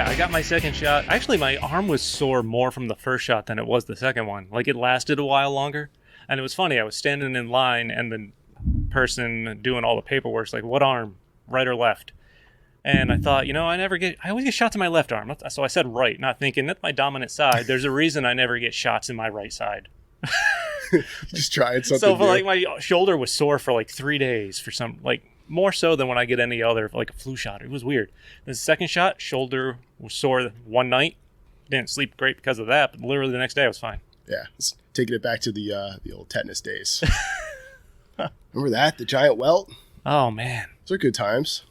I got my second shot. Actually, my arm was sore more from the first shot than it was the second one. Like, it lasted a while longer. And it was funny. I was standing in line, and the person doing all the paperwork's like, what arm? Right or left? And I thought, I always get shots in my left arm. So I said right, not thinking that's my dominant side. There's a reason I never get shots in my right side. Just trying something So, new. my shoulder was sore for 3 days for some, more so than when I get any other, a flu shot. It was weird. The second shot, shoulder was sore one night. Didn't sleep great because of that, but literally the next day I was fine. Yeah, it's taking it back to the old tetanus days. Remember that? The giant welt? Oh, man. Those are good times.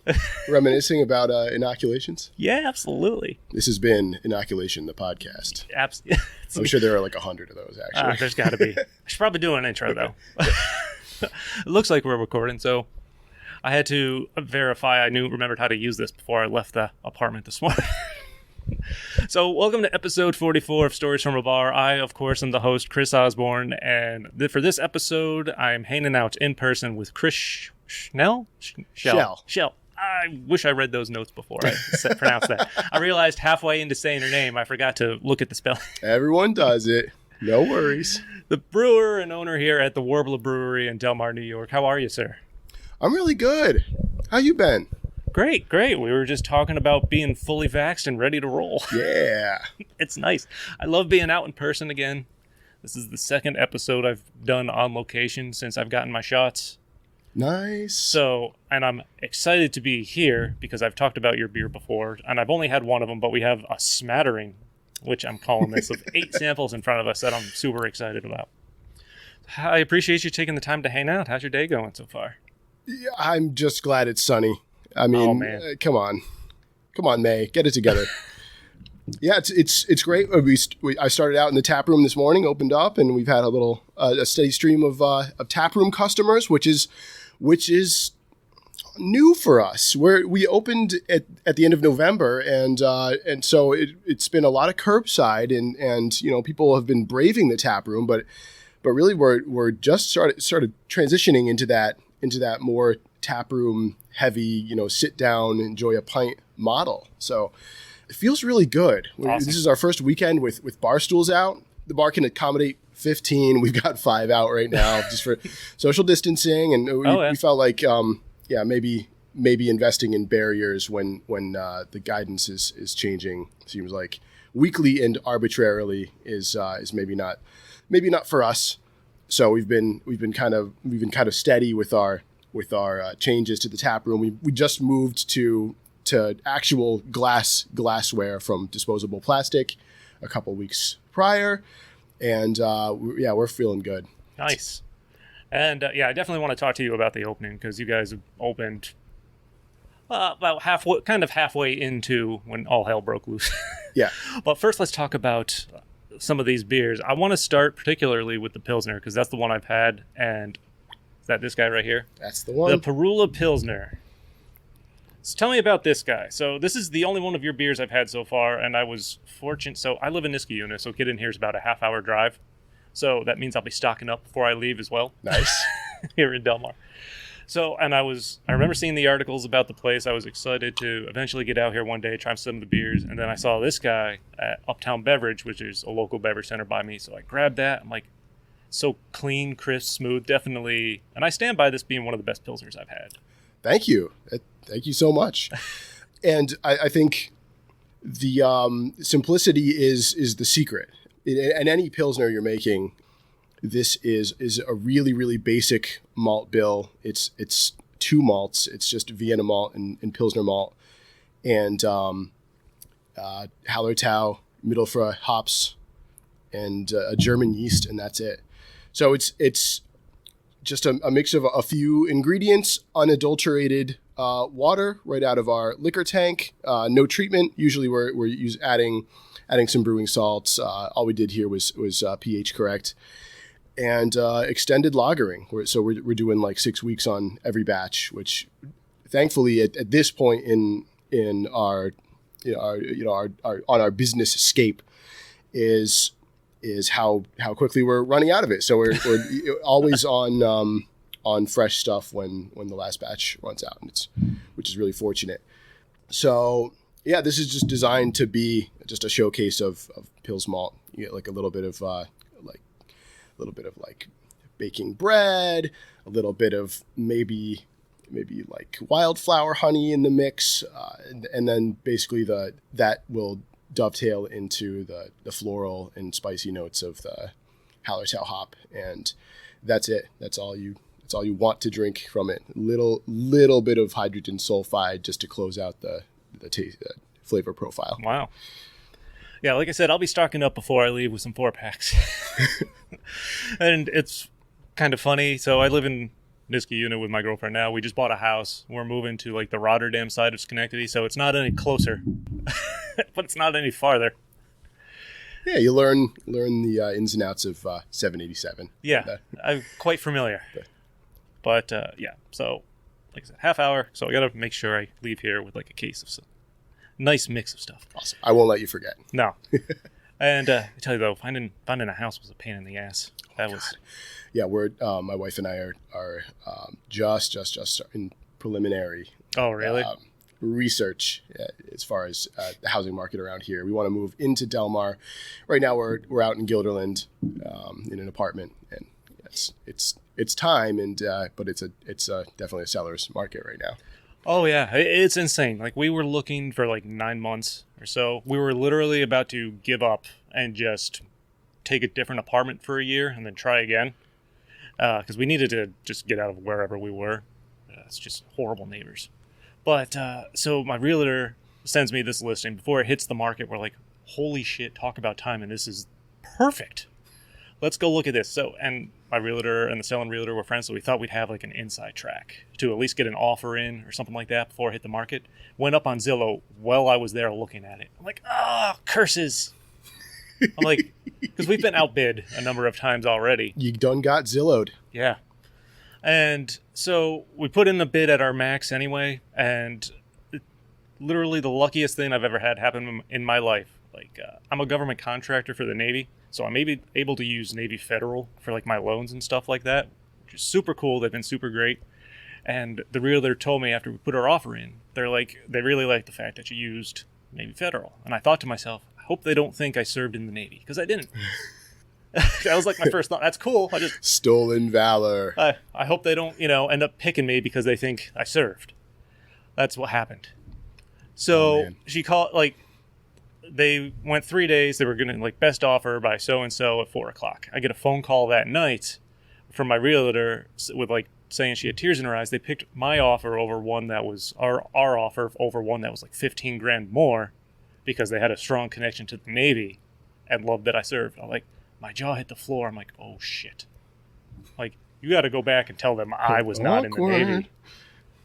Reminiscing about inoculations? Yeah, absolutely. This has been Inoculation, the podcast. Absolutely. I'm sure there are 100 of those, actually. There's got to be. I should probably do an intro, though. It looks like we're recording, so I had to verify I remembered how to use this before I left the apartment this morning. So, welcome to episode 44 of Stories from a Bar. I, of course, am the host, Chris Osborne, and for this episode, I'm hanging out in person with Chris Schell. I wish I read those notes before I pronounced that. I realized halfway into saying her name, I forgot to look at the spelling. Everyone does it. No worries. The brewer and owner here at the Warbler Brewery in Delmar, New York. How are you, sir? I'm really good. How you been? Great. We were just talking about being fully vaxxed and ready to roll. Yeah. It's nice. I love being out in person again. This is the second episode I've done on location since I've gotten my shots. Nice. So, and I'm excited to be here because I've talked about your beer before, and I've only had one of them, but we have a smattering, which I'm calling this, of 8 samples in front of us that I'm super excited about. I appreciate you taking the time to hang out. How's your day going so far? Yeah, I'm just glad it's sunny. I mean, come on, May, get it together. Yeah, it's great. I started out in the tap room this morning, opened up, and we've had a steady stream of tap room customers, which is new for us. We opened at the end of November, and so it's been a lot of curbside, and people have been braving the tap room, but really we're just started transitioning into that more tap room heavy, sit down, enjoy a pint model. So it feels really good. Awesome. This is our first weekend with bar stools out. The bar can accommodate 15. We've got 5 out right now just for social distancing. And we felt like, maybe investing in barriers when the guidance is changing. Seems like weekly and arbitrarily is maybe not for us. So we've been kind of steady with our changes to the tap room. We just moved to actual glassware from disposable plastic a couple weeks prior, and we're feeling good. Nice. And I definitely want to talk to you about the opening because you guys have opened about halfway into when all hell broke loose. Yeah. But first, let's talk about some of these beers. I want to start particularly with the Pilsner because that's the one I've had, and is that this guy right here? That's the one. The Perula Pilsner. So tell me about this guy. So this is the only one of your beers I've had so far, and I was fortunate. So I live in Niskayuna, so getting here is about a half-hour drive. So that means I'll be stocking up before I leave as well. Nice. Here in Delmar. So, and I remember seeing the articles about the place. I was excited to eventually get out here one day, try some of the beers. And then I saw this guy at Uptown Beverage, which is a local beverage center by me. So I grabbed that. I'm like, so clean, crisp, smooth, definitely. And I stand by this being one of the best Pilsners I've had. Thank you. Thank you so much. And I think the simplicity is the secret. In any Pilsner you're making, this is a really, really basic malt bill. It's 2 malts. It's just Vienna malt and Pilsner malt. And Hallertau, Mittelfra hops, and a German yeast, and that's it. So it's just a mix of a few ingredients, unadulterated water right out of our liquor tank, no treatment. Usually we're adding some brewing salts. All we did here was pH correct, and extended lagering. So we're doing like 6 weeks on every batch, which thankfully at this point in our on our business scape is how quickly we're running out of it. So we're always on fresh stuff when the last batch runs out, which is really fortunate. So Yeah, this is just designed to be just a showcase of Pils malt. You get like a little bit of like baking bread, a little bit of maybe like wildflower honey in the mix, and then basically that will dovetail into the floral and spicy notes of the Hallertau hop, and that's it. That's all you want to drink from it. Little bit of hydrogen sulfide just to close out the taste, flavor profile. Wow. Yeah, like I said, I'll be stocking up before I leave with some 4-packs. And it's kind of funny. So I live in Niska unit with my girlfriend now. We just bought a house. We're moving to like the Rotterdam side of Schenectady, so it's not any closer, but it's not any farther. Yeah, you learn the ins and outs of 787. Yeah, I'm quite familiar. But yeah, so like I said, half hour. So I got to make sure I leave here with like a case of some nice mix of stuff. Awesome. I won't let you forget. No. And I tell you though, finding a house was a pain in the ass. That was. God. Yeah, we're my wife and I are just in preliminary. Oh, really? Research as far as the housing market around here. We want to move into Delmar. Right now, we're out in Guilderland in an apartment, and it's time, and but it's definitely a seller's market right now. Oh yeah, it's insane. Like we were looking for like 9 months or so. We were literally about to give up and just take a different apartment for a year and then try again because we needed to just get out of wherever we were. It's just horrible neighbors. But so my realtor sends me this listing before it hits the market. We're like, holy shit, talk about time, and this is perfect. Let's go look at this. So, and my realtor and the selling realtor were friends, so we thought we'd have like an inside track to at least get an offer in or something like that before it hit the market. Went up on Zillow while I was there looking at it. I'm like, curses. I'm like, because we've been outbid a number of times already. You done got Zillowed. Yeah. And so we put in the bid at our max anyway, and literally the luckiest thing I've ever had happen in my life. Like, I'm a government contractor for the Navy, so I'm able to use Navy Federal for like my loans and stuff like that, which is super cool. They've been super great. And the realtor told me after we put our offer in, they're like, they really like the fact that you used Navy Federal. And I thought to myself, I hope they don't think I served in the Navy, because I didn't. That was like my first thought. That's cool. I just stolen valor. I hope they don't, end up picking me because they think I served. That's what happened. So she called, like, they went 3 days. They were going to, like, best offer by so-and-so at 4 o'clock. I get a phone call that night from my realtor with, like, saying she had tears in her eyes. They picked my offer over one that was, our offer over one that was, like, 15 grand more because they had a strong connection to the Navy and loved that I served. I'm like, my jaw hit the floor. I'm like, oh, shit. Like, you got to go back and tell them I was not in the Navy.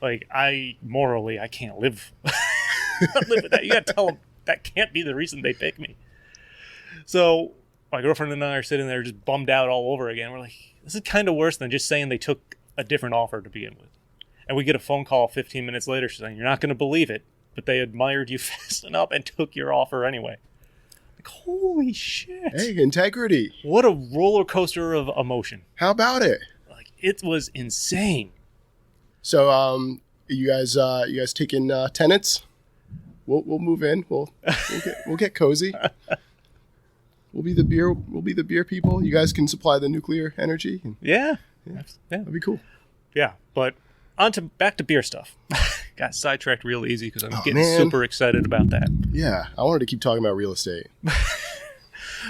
Like, I can't live. Live with that. You got to tell them that can't be the reason they pick me. So my girlfriend and I are sitting there just bummed out all over again. We're like, this is kind of worse than just saying they took a different offer to begin with. And we get a phone call 15 minutes later saying, you're not going to believe it, but they admired you fast enough and took your offer anyway. Like, holy shit. Hey, integrity. What a roller coaster of emotion. How about it? Like, it was insane. So, you guys taking tenants? We'll move in. We'll get cozy. We'll be the beer people. You guys can supply the nuclear energy. Yeah. That'd be cool. Yeah, but back to beer stuff. Got sidetracked real easy because I'm getting super excited about that. Yeah, I wanted to keep talking about real estate.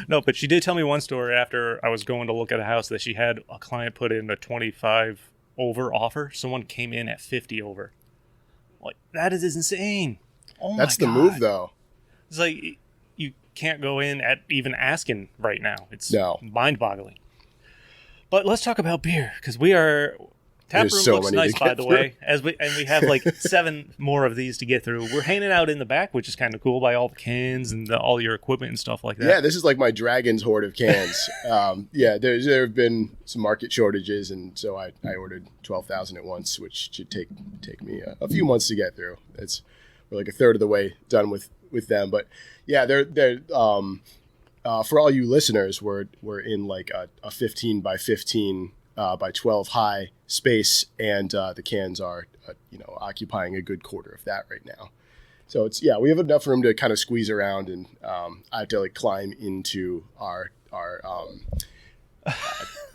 No, but she did tell me one story after I was going to look at a house that she had a client put in a 25 over offer. Someone came in at 50 over. Like, that is insane. Oh, that's the move, though. It's like you can't go in at even asking right now. It's mind-boggling. But let's talk about beer, because we are... Taproom looks nice, by the way, and we have like 7 more of these to get through. We're hanging out in the back, which is kind of cool, by all the cans and all your equipment and stuff like that. Yeah, this is like my Dragon's hoard of cans. There have been some market shortages, and so I ordered 12,000 at once, which should take me a few months to get through. We're like a third of the way done with them, but yeah, they're for all you listeners, we're in like a 15 by 15 by 12 high space, and the cans are occupying a good quarter of that right now. So we have enough room to kind of squeeze around, and I have to like climb into our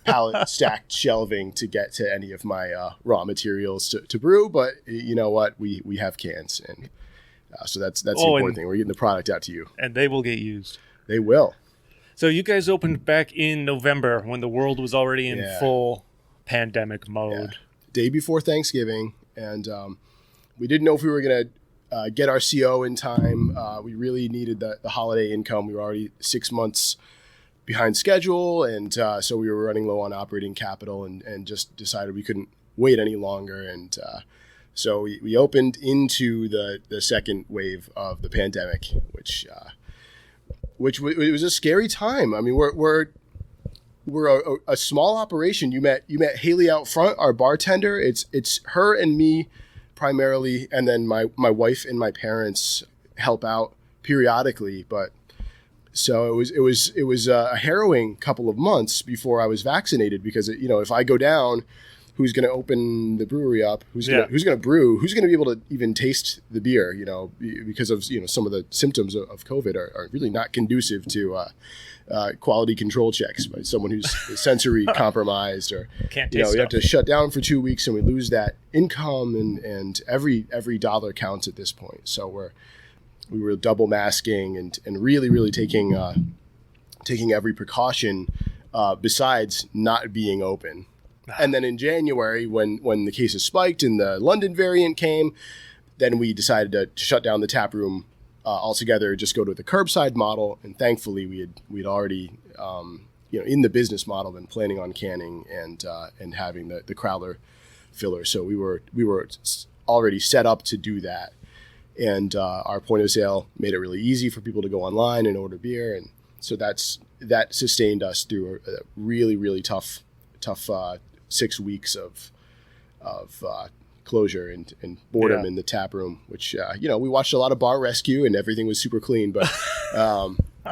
pallet stacked shelving to get to any of my raw materials to brew. But you know what? We have cans, and so that's the important thing. We're getting the product out to you. And they will get used. They will. So you guys opened back in November when the world was already in full pandemic mode. Yeah. Day before Thanksgiving, and we didn't know if we were going to get our CO in time. We really needed the holiday income. We were already 6 months behind schedule, and so we were running low on operating capital, and just decided we couldn't wait any longer. And so we opened into the second wave of the pandemic, which it was a scary time. I mean, we're a small operation. You met Haley out front, our bartender. It's her and me primarily, and then my wife and my parents help out periodically. But so it was a harrowing couple of months before I was vaccinated, because if I go down, who's going to open the brewery up? Who's going to brew? Who's going to be able to even taste the beer? Because of some of the symptoms of COVID are really not conducive to quality control checks by someone who's sensory compromised, or can't taste we have to shut down for 2 weeks, and we lose that income, and every dollar counts at this point. So we were double masking and really taking every precaution besides not being open. And then in January, when the cases spiked and the London variant came, then we decided to shut down the tap room altogether, just go to the curbside model. And thankfully, we'd already, in the business model, been planning on canning and having the crowler filler. So we were already set up to do that. And our point of sale made it really easy for people to go online and order beer. And so that sustained us through a really, really tough 6 weeks of closure and boredom in the tap room, which we watched a lot of Bar Rescue, and everything was super clean, but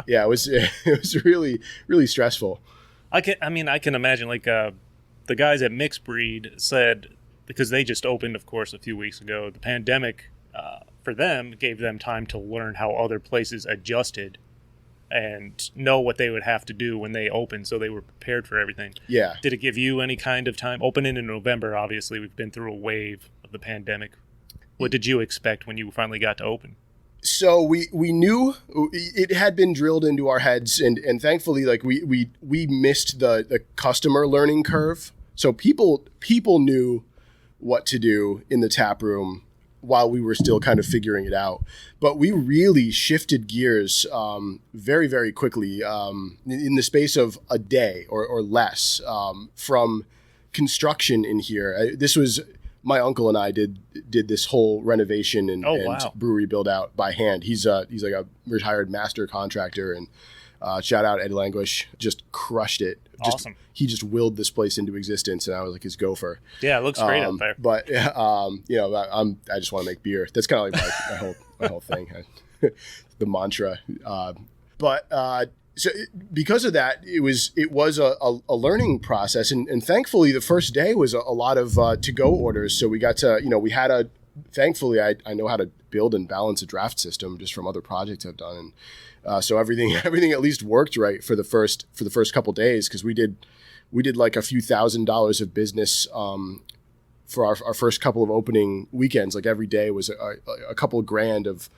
it was really, really stressful. I can imagine, like the guys at Mixed Breed said, because they just opened, of course, a few weeks ago, the pandemic for them gave them time to learn how other places adjusted and know what they would have to do when they opened, so they were prepared for everything. Yeah. Did it give you any kind of time? Opening in November, obviously, we've been through a wave of the pandemic. What did you expect when you finally got to open? So we knew it had been drilled into our heads, and thankfully, like we missed the customer learning curve. So people knew what to do in the tap room while we were still kind of figuring it out. But we really shifted gears very, very quickly in the space of a day or less from construction in here. This was my uncle and I did this whole renovation and brewery build out by hand. He's like a retired master contractor, and shout out Ed Languish, just crushed it. Awesome. He just willed this place into existence, and I was like his gopher. Yeah, it looks great out there. But I just want to make beer. That's kind of like my whole thing, the mantra. So because of that, it was a learning process, and thankfully the first day was a lot of to-go orders. So we got to thankfully I know how to build and balance a draft system just from other projects I've done, and so everything at least worked right for the first couple days, because we did like a few $1,000s of business for our first couple of opening weekends. Like every day was a couple of grand of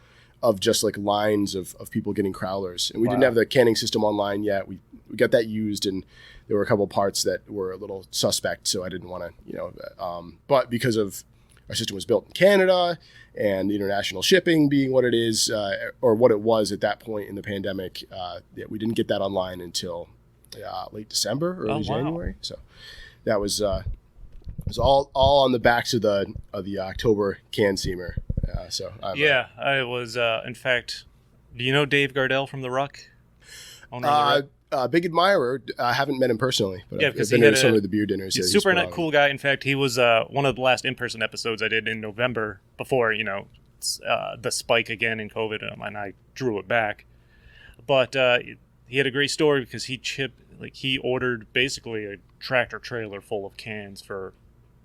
just like lines of people getting crowlers. And we didn't have the canning system online yet. We got that used, and there were a couple of parts that were a little suspect, so I didn't want to, but because of our system was built in Canada and international shipping being what it is, or what it was at that point in the pandemic, we didn't get that online until late December, early January. So that was all on the backs of the October can seamer. I was. In fact, do you know Dave Gardell from The Ruck? Big admirer. I haven't met him personally, but I've been to some of the beer dinners. He's super cool guy. In fact, he was one of the last in-person episodes I did in November before the spike again in COVID, and I drew it back. But he had a great story because he ordered basically a tractor trailer full of cans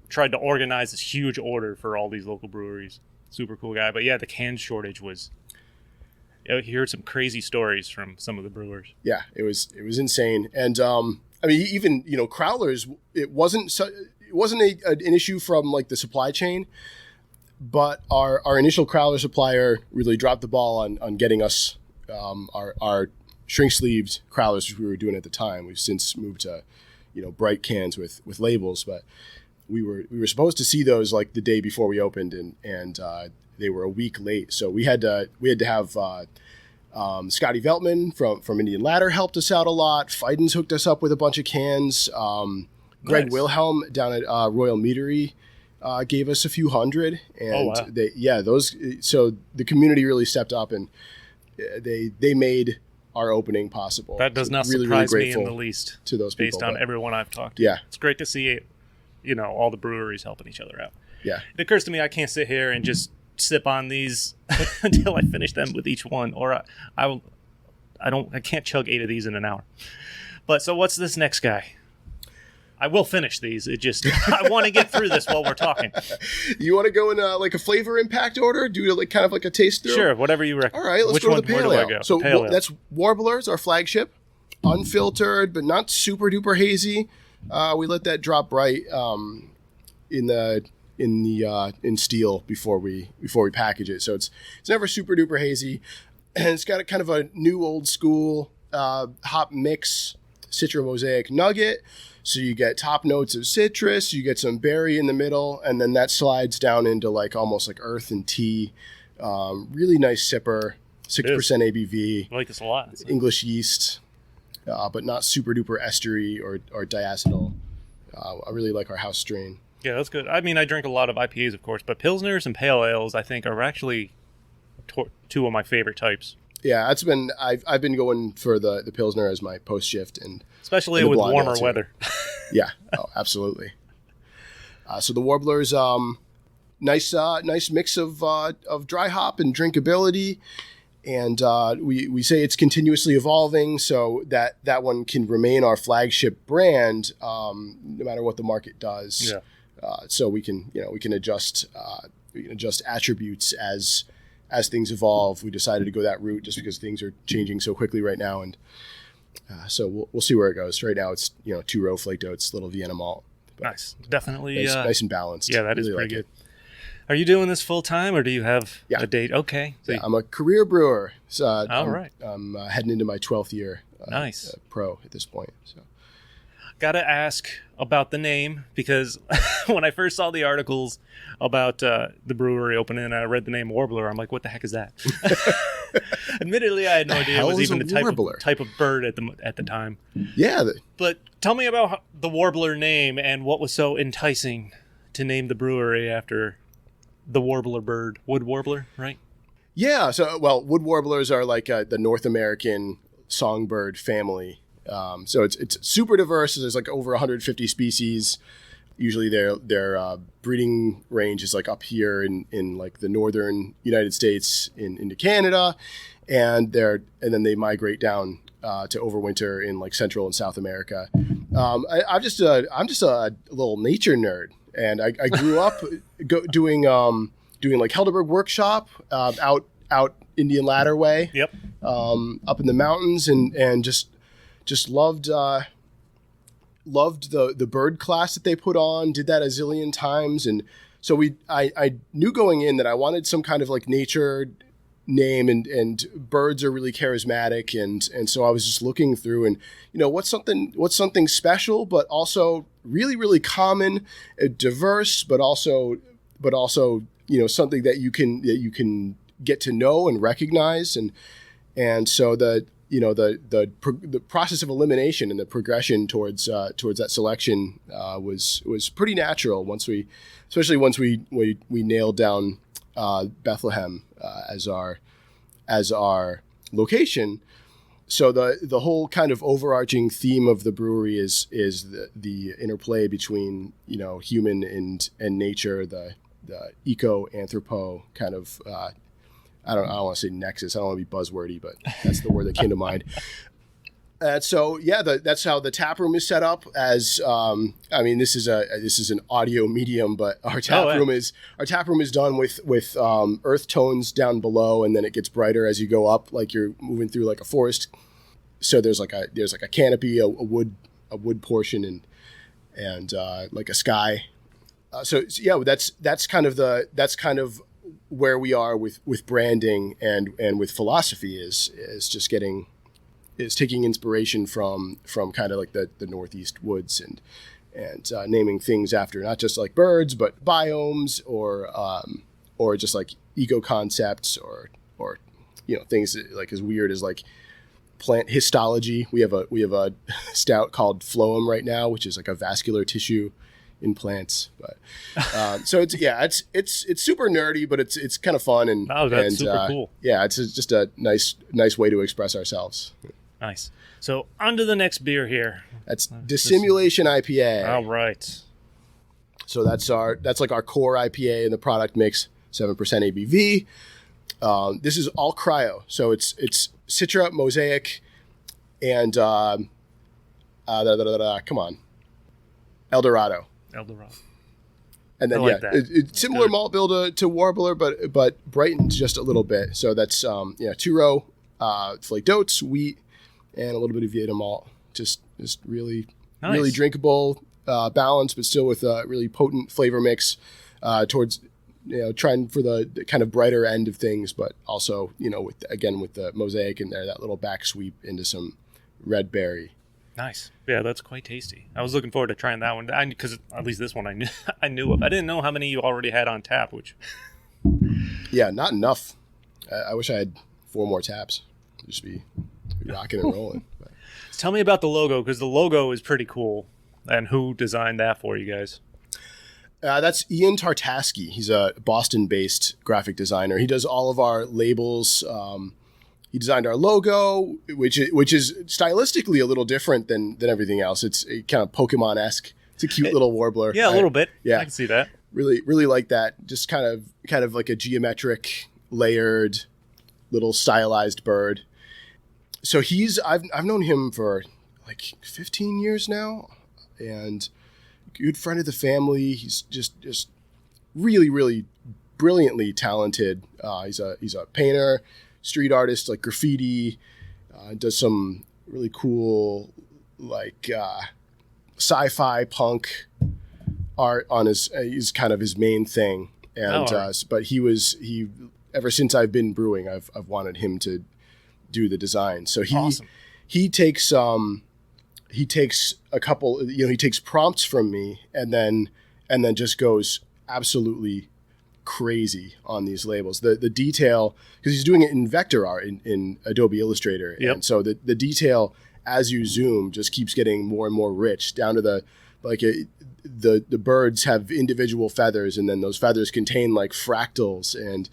tried to organize this huge order for all these local breweries. super cool guy. But yeah, the can shortage was. You heard some crazy stories from some of the brewers. Yeah, it was insane, and I mean, even crowlers. It wasn't an issue from like the supply chain, but our initial crowler supplier really dropped the ball on getting us our shrink sleeved crowlers, which we were doing at the time. We've since moved to bright cans with labels, but we were supposed to see those like the day before we opened, and they were a week late. So we had to have Scotty Veltman from Indian Ladder helped us out a lot. Fidens hooked us up with a bunch of cans. Greg Nice. Wilhelm down at Royal Meadery gave us a few hundred, and wow. So the community really stepped up, and they made our opening possible. That does So not really, surprise really me in grateful the least. to those people. Based on but- everyone I've talked to. Yeah. It's great to see, all the breweries helping each other out. Yeah. It occurs to me I can't sit here and just sip on these until I finish them with each one, or I can't chug 8 of these in an hour. But so what's this next guy? I will finish these. It just I want to get through this while we're talking. You want to go in like a flavor impact order? Do like kind of like a taste through? Sure, whatever you recommend. All right, let's Which go to one, the where pale do I ale. go? So Pale ale. that's Warbler's our flagship, unfiltered but not super duper hazy. We let that drop right in steel before we package it. So it's never super duper hazy, and it's got a kind of a new old school hop mix, Citra Mosaic Nugget. So you get top notes of citrus, you get some berry in the middle, and then that slides down into like almost like earth and tea. Really nice sipper, 6% ABV, I like this a lot. English yeast, but not super duper estery or diacetyl. I really like our house strain. Yeah, that's good. I mean, I drink a lot of IPAs, of course, but Pilsners and Pale Ales, I think, are actually two of my favorite types. Yeah, I've been going for the Pilsner as my post shift, and Especially and the with blonde ale, warmer too. weather. Yeah, oh, absolutely. So the Warbler's nice mix of dry hop and drinkability, and we say it's continuously evolving, so that one can remain our flagship brand no matter what the market does. Yeah. So we can adjust attributes as things evolve. We decided to go that route just because things are changing so quickly right now, and so we'll see where it goes. Right now, it's 2-row flaked oats, little Vienna malt. But Nice. Definitely. nice and balanced. Yeah, that is Really pretty like good. Are you doing this full time, or do you have Yeah. a date? Okay. So Yeah, I'm a career brewer. So, All right. I'm heading into my 12th year. Nice. Pro at this point. So Gotta ask about the name, because when I first saw the articles about the brewery opening and I read the name Warbler, I'm like, what the heck is that? Admittedly, I had no idea it hell was is even a the warbler? type of bird at the time. yeah, But tell me about the Warbler name and what was so enticing to name the brewery after the warbler bird. Wood warbler, right? yeah. So wood warblers are like the North American songbird family. So it's super diverse. There's like over 150 species. Usually their breeding range is like up here in like the northern United States into Canada, and then they migrate down to overwinter in like Central and South America. I'm just a little nature nerd, and I grew up doing like Helderberg Workshop out Indian Ladder way. Yep. Up in the mountains, and just loved the bird class that they put on. Did that a zillion times, and so I knew going in that I wanted some kind of like nature name, and birds are really charismatic, and so I was just looking through, and what's something special, but also really really common, diverse, but also something that you can get to know and recognize, and so the process of elimination and the progression towards that selection was pretty natural especially once we nailed down Bethlehem as our location. So the whole kind of overarching theme of the brewery is the interplay between human and nature, the eco-anthropo kind of I don't want to say nexus. I don't want to be buzzwordy, but that's the word that came to mind. So yeah, that's how the tap room is set up. As I mean, this is an audio medium, but our tap room is done with earth tones down below, and then it gets brighter as you go up, like you're moving through like a forest. So there's like a canopy, a wood portion, and like a sky. So yeah, that's kind of where we are with branding and with philosophy is just taking inspiration from kind of like the Northeast woods and naming things after not just like birds but biomes or just like eco concepts or things like as weird as like plant histology. We have a stout called phloem right now, which is like a vascular tissue in plants. But so it's super nerdy, but it's kind of fun and super cool. Yeah, it's just a nice way to express ourselves. Nice. So on to the next beer here. That's Dissimulation IPA. All right. So that's like our core IPA in the product mix, 7% ABV. This is all cryo. So it's Citra, Mosaic, and come on, Eldorado. And then it's similar malt bill to Warbler, but brightens just a little bit. So that's 2-row flaked oats, wheat, and a little bit of Vieta malt. Just really nice. Really drinkable, balanced, but still with a really potent flavor mix towards trying for the kind of brighter end of things, but also with the Mosaic in there, that little back sweep into some red berry. Nice. Yeah, that's quite tasty. I was looking forward to trying that one because at least this one I knew of. I didn't know how many you already had on tap, which. Yeah, not enough. I wish I had 4 more taps. Just be rocking and rolling. But. Tell me about the logo, because the logo is pretty cool. And who designed that for you guys? That's Ian Tartaski. He's a Boston-based graphic designer. He does all of our labels. He designed our logo, which is stylistically a little different than everything else. It's kind of Pokemon-esque. It's a cute little warbler. Yeah, a little bit. Yeah, I can see that. Really like that. Just kind of like a geometric, layered, little stylized bird. So I've known him for like 15 years now, and good friend of the family. He's just really, really brilliantly talented. He's a painter, street artist, like graffiti, does some really cool like sci-fi punk art on is kind of his main thing. And but he ever since I've been brewing, I've wanted him to do the design. So he takes a couple, he takes prompts from me and then just goes absolutely crazy on these labels. The detail, because he's doing it in vector art in Adobe Illustrator. Yep. And so the detail as you zoom just keeps getting more and more rich down to the birds have individual feathers, and then those feathers contain like fractals and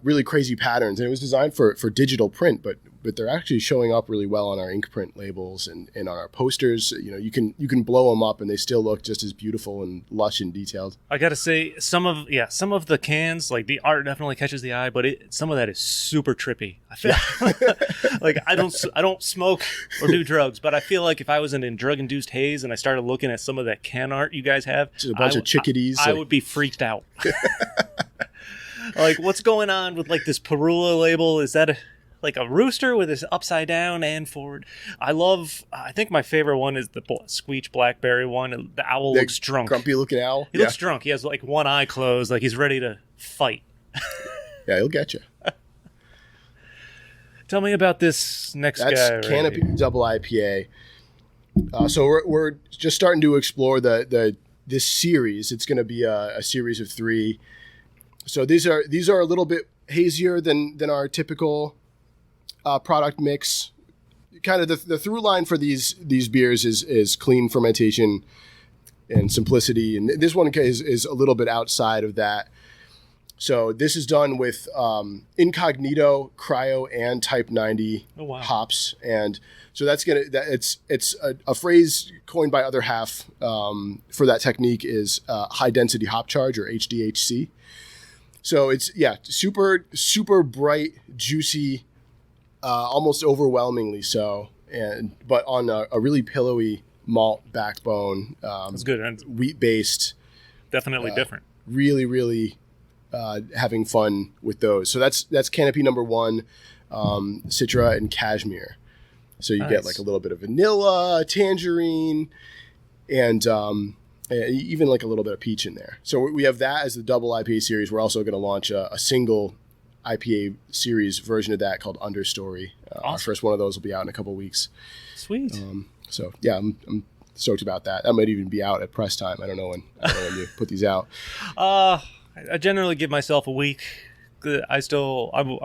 really crazy patterns. And it was designed for digital print, but they're actually showing up really well on our ink print labels and on our posters. You can blow them up and they still look just as beautiful and lush and detailed. I gotta say, some of the cans, like the art definitely catches the eye, but some of that is super trippy. I feel like I don't smoke or do drugs, but I feel like if I was in a drug-induced haze and I started looking at some of that can art you guys have, just a bunch of chickadees. I would be freaked out. Like, what's going on with like this Perula label? Is that like a rooster with his upside down and forward? I think my favorite one is the Squeech Blackberry one. The owl looks drunk. Grumpy looking owl. He looks drunk. He has like one eye closed, like he's ready to fight. Yeah, he'll get you. Tell me about this next guy. That's Canopy Double Ipa. So we're just starting to explore this series. It's going to be a series of 3. So these are a little bit hazier than our typical product mix. Kind of the through line for these beers is clean fermentation and simplicity, and this one is a little bit outside of that. So this is done with incognito, cryo, and type 90 hops, and so it's a phrase coined by Other Half for that technique is high density hop charge, or HDHC. So it's super super bright, juicy. Almost overwhelmingly so. but on a really pillowy malt backbone. That's good. And wheat based. definitely different. Really, really having fun with those. So that's Canopy number 1, Citra and Cashmere. So you get like a little bit of vanilla, tangerine, and even like a little bit of peach in there. So we have that as the double IPA series. We're also going to launch a single IPA series version of that called Understory. Awesome. Our first one of those will be out in a couple weeks. Sweet. So yeah, I'm stoked about that. That might even be out at press time. I don't know when you put these out. I generally give myself a week. I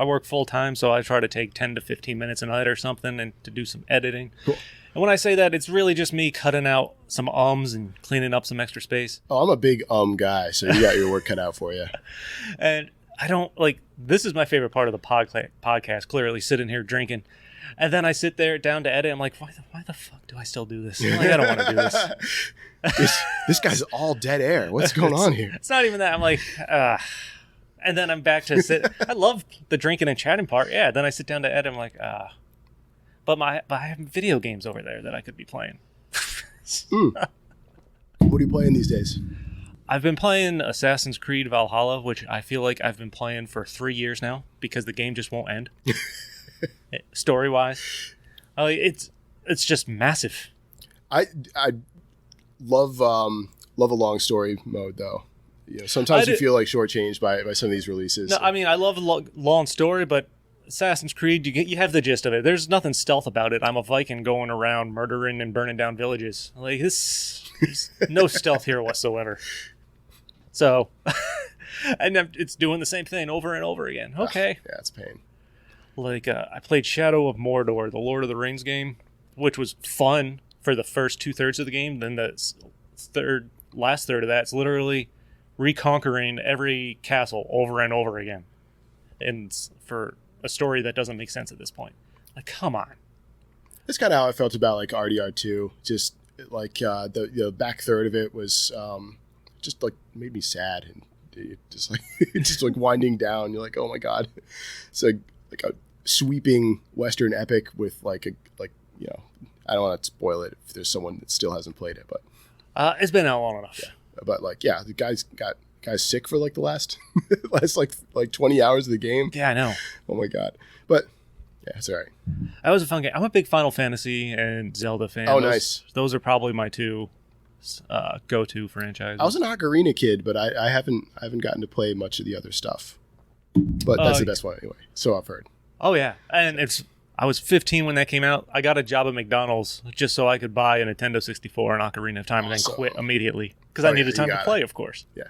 work full time, so I try to take 10 to 15 minutes a night or something and to do some editing. Cool. And when I say that, it's really just me cutting out some ums and cleaning up some extra space. Oh, I'm a big guy, so you got your work cut out for you. And I don't this is my favorite part of the podcast, clearly sitting here drinking. And then I sit there down to edit. I'm like, why the fuck do I still do this? I'm like, I don't want to do this. This guy's all dead air. What's going on here? It's not even that. I'm like, and then I'm back to sit. I love the drinking and chatting part. Yeah. Then I sit down to edit. I'm like, but I have video games over there that I could be playing. What are you playing these days? I've been playing Assassin's Creed Valhalla, which I feel like I've been playing for 3 years now because the game just won't end. Story-wise, it's just massive. I love a long story mode though. You know, sometimes you feel like shortchanged by some of these releases. No, I mean I love long story, but Assassin's Creed, you have the gist of it. There's nothing stealth about it. I'm a Viking going around murdering and burning down villages. Like there's no stealth here whatsoever. So, and it's doing the same thing over and over again. Okay. Yeah, it's a pain. Like I played Shadow of Mordor, the Lord of the Rings game, which was fun for the first 2/3 of the game. Then the last third of that's literally reconquering every castle over and over again, and for a story that doesn't make sense at this point. Like, come on. That's kind of how I felt about like RDR2. Just like the back third of it was just like made me sad, and it just like winding down. You're like, oh my god, it's like a sweeping Western epic with like I don't want to spoil it if there's someone that still hasn't played it, but it's been out long enough. Yeah. But the guy's sick for like the last like 20 hours of the game. Yeah, I know. Oh my god. But yeah, it's all right. That was a fun game. I'm a big Final Fantasy and Zelda fan. Oh, nice. Those are probably my two go-to franchises. I was an Ocarina kid, but I haven't gotten to play much of the other stuff. But that's the best one anyway. So I've heard. Oh yeah, and I was 15 when that came out. I got a job at McDonald's just so I could buy a Nintendo 64 and Ocarina of Time, and then quit immediately because I needed time to play, of course. Yeah.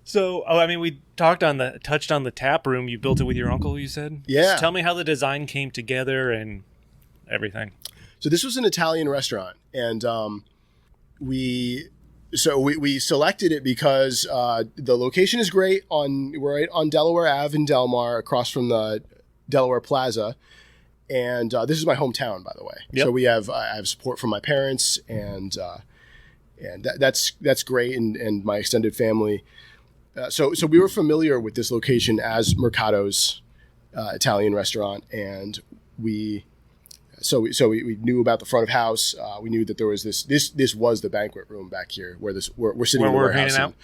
So, we touched on the tap room. You built it with your uncle, you said? Yeah. Just tell me how the design came together and everything. So this was an Italian restaurant, and we selected it because the location is great. We're right on Delaware Ave in Delmar, across from the Delaware Plaza, and this is my hometown, by the way. Yep. So I have support from my parents, and that's great, and my extended family. So we were familiar with this location as Mercato's Italian restaurant, and we knew about the front of house. We knew that there was this was the banquet room back here where we're sitting in the warehouse. And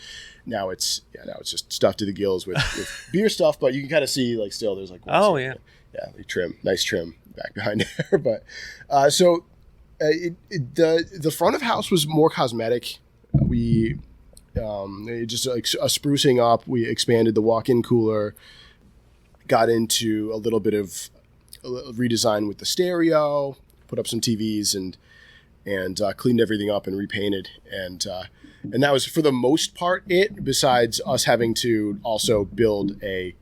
now it's just stuffed to the gills with beer stuff, but you can kind of see like still there's like nice trim back behind there. But the front of house was more cosmetic. We just like a sprucing up. We expanded the walk-in cooler, got into a little bit of redesign with the stereo, put up some TVs, and cleaned everything up and repainted, and that was for the most part it. Besides us having to also build an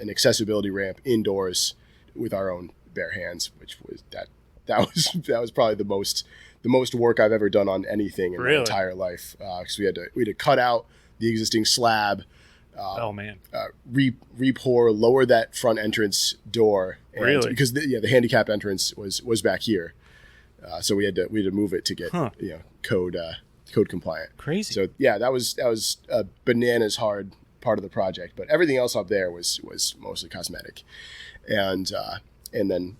accessibility ramp indoors with our own bare hands, which was that was probably the most work I've ever done on anything in my entire life, because we had to cut out the existing slab. Re-pour, lower that front entrance door, because the handicap entrance was back here, so we had to move it to get code compliant. Crazy. So yeah, that was a bananas hard part of the project, but everything else up there was mostly cosmetic, and and then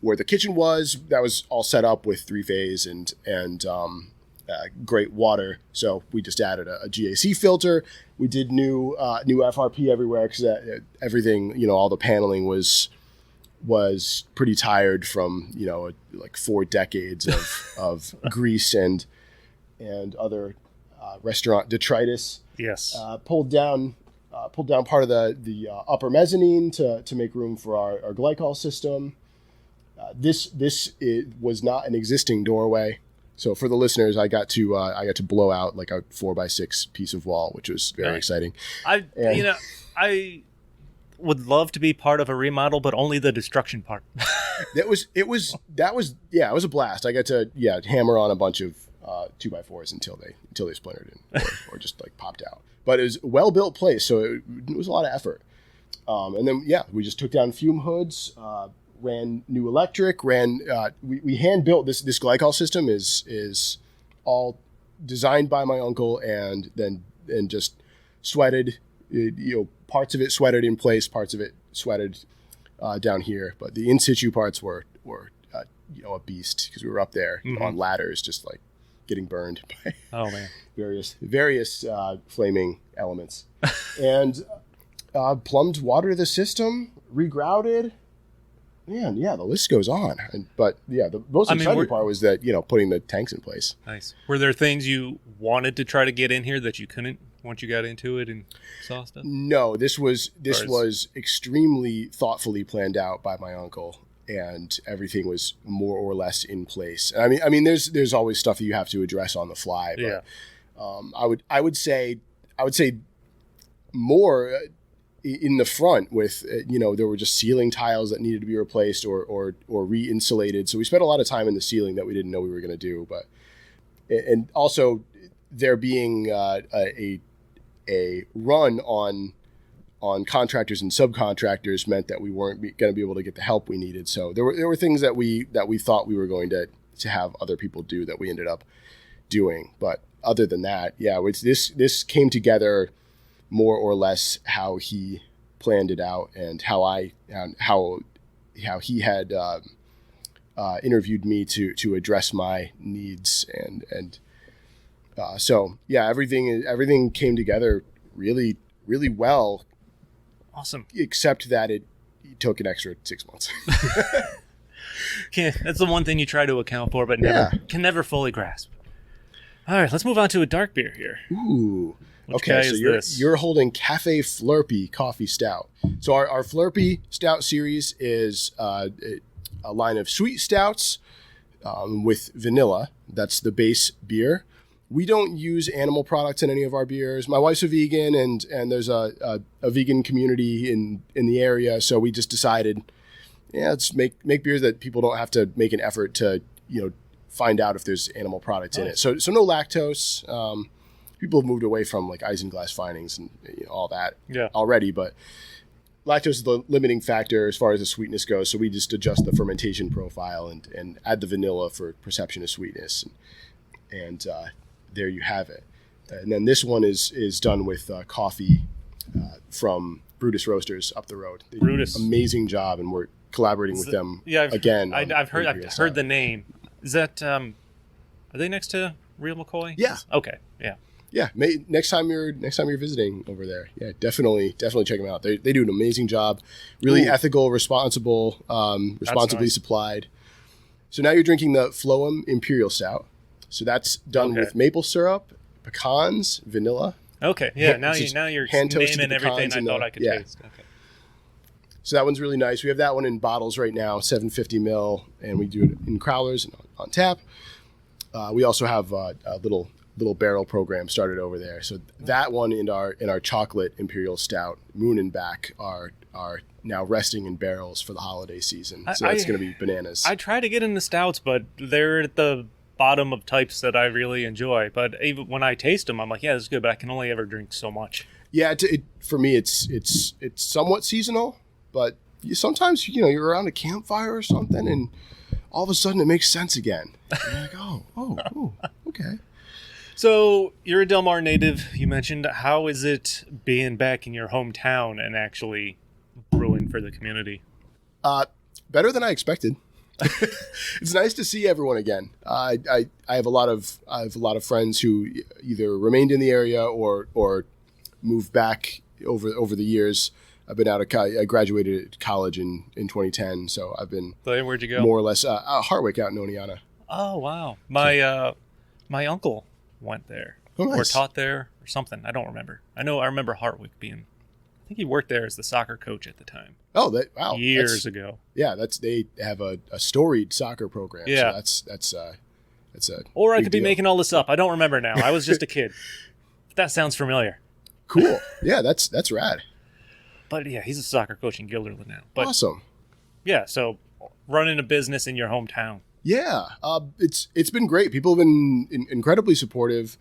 where the kitchen was, that was all set up with 3-phase and great water. So we just added a GAC filter. We did new FRP everywhere because everything, all the paneling was pretty tired from like 4 decades of grease and other restaurant detritus. Yes. Pulled down part of the upper mezzanine to make room for our glycol system. This was not an existing doorway. So for the listeners, I got to blow out like a 4x6 piece of wall, which was very exciting. I would love to be part of a remodel, but only the destruction part. It was a blast. I got to hammer on a bunch of 2x4s until they splintered or just like popped out. But it was a well built place, so it was a lot of effort. And then we just took down fume hoods. Ran new electric, we hand built this glycol system is all designed by my uncle and just sweated, parts of it sweated in place, parts of it sweated down here. But the in situ parts were a beast because we were up there on ladders, just like getting burned by various flaming elements. And plumbed water the system, regrouted. Man, yeah, the list goes on. But yeah, the most exciting part was that, putting the tanks in place. Nice. Were there things you wanted to try to get in here that you couldn't once you got into it and saw stuff? No, this was extremely thoughtfully planned out by my uncle, and everything was more or less in place. I mean, there's always stuff that you have to address on the fly. But, I would say more in the front with, there were just ceiling tiles that needed to be replaced or re-insulated. So we spent a lot of time in the ceiling that we didn't know we were going to do. But, and also there being a run on contractors and subcontractors meant that we weren't going to be able to get the help we needed. So there were things that we thought we were going to have other people do that we ended up doing. But other than that, this came together more or less how he planned it out and how he had interviewed me to address my needs and so everything came together really, really well. Awesome. Except that it took an extra 6 months. That's the one thing you try to account for, but can never fully grasp. All right, let's move on to a dark beer here. Ooh. Which okay, so you're holding Cafe Flurpy Coffee Stout. So our Flurpy Stout series is a line of sweet stouts with vanilla. That's the base beer. We don't use animal products in any of our beers. My wife's a vegan, and there's a vegan community in the area, so we just decided, let's make beers that people don't have to make an effort to find out if there's animal products in it. So no lactose. People have moved away from like isinglass finings and all that already, but lactose is the limiting factor as far as the sweetness goes. So we just adjust the fermentation profile and add the vanilla for perception of sweetness. And there you have it. And then this one is done with coffee from Brutus Roasters up the road. They do an amazing job, and we're collaborating with them again. I've heard the name. Is that are they next to Real McCoy? Yeah. Okay. Yeah. Yeah, next time you're visiting over there, definitely check them out. They do an amazing job, really ethical, responsible, responsibly supplied. So now you're drinking the Floam Imperial Stout. So that's done with maple syrup, pecans, vanilla. Okay, yeah. Now you're naming everything I thought I could taste. Okay. So that one's really nice. We have that one in bottles right now, 750 ml, and we do it in crowlers and on tap. We also have a little barrel program started over there. So that one in our chocolate Imperial Stout, Moon and Back, are now resting in barrels for the holiday season. So that's going to be bananas. I try to get into stouts, but they're at the bottom of types that I really enjoy. But even when I taste them, I'm like, this is good, but I can only ever drink so much. Yeah, for me, it's somewhat seasonal, but sometimes you're around a campfire or something, and all of a sudden it makes sense again. And you're like, oh, okay. So you're a Delmar native, you mentioned. How is it being back in your hometown and actually brewing for the community? better than I expected. It's nice to see everyone again. I have a lot of friends who either remained in the area or moved back over the years. I've been out of I graduated college in 2010, so I've been. So where'd you go? More or less Hartwick out in Oneonta. Oh wow, my uncle went there or taught there or something. I don't remember. I remember Hartwick being. I think he worked there as the soccer coach at the time. Oh, wow! Years ago. Yeah, they have a storied soccer program. Yeah, so that's a. Or I could be making all this up. I don't remember now. I was just a kid. That sounds familiar. Cool. Yeah, that's rad. But yeah, he's a soccer coach in Guilderland now. But, awesome. Yeah, so running a business in your hometown. Yeah, it's been great. People have been incredibly supportive.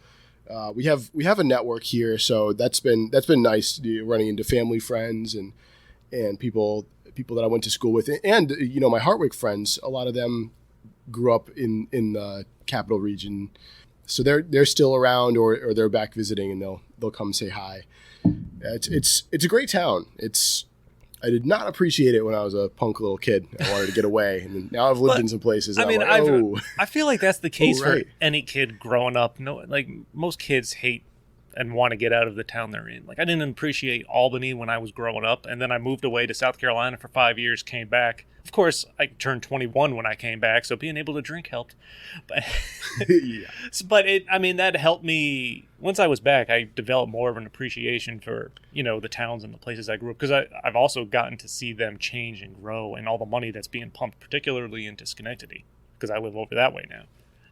We have a network here, so that's been nice. Running into family, friends, and people that I went to school with, and my Hartwick friends. A lot of them grew up in the capital region, so they're still around or they're back visiting, and they'll come say hi. It's a great town. I did not appreciate it when I was a punk little kid. I wanted to get away, and now I've lived in some places. I mean, I feel like that's the case for any kid growing up. No, like most kids hate and want to get out of the town they're in. Like I didn't appreciate Albany when I was growing up, and then I moved away to South Carolina for 5 years, came back. Of course, I turned 21 when I came back, so being able to drink helped. But, yeah. But that helped me. Once I was back, I developed more of an appreciation for, the towns and the places I grew up, because I've also gotten to see them change and grow, and all the money that's being pumped, particularly into Schenectady, because I live over that way now.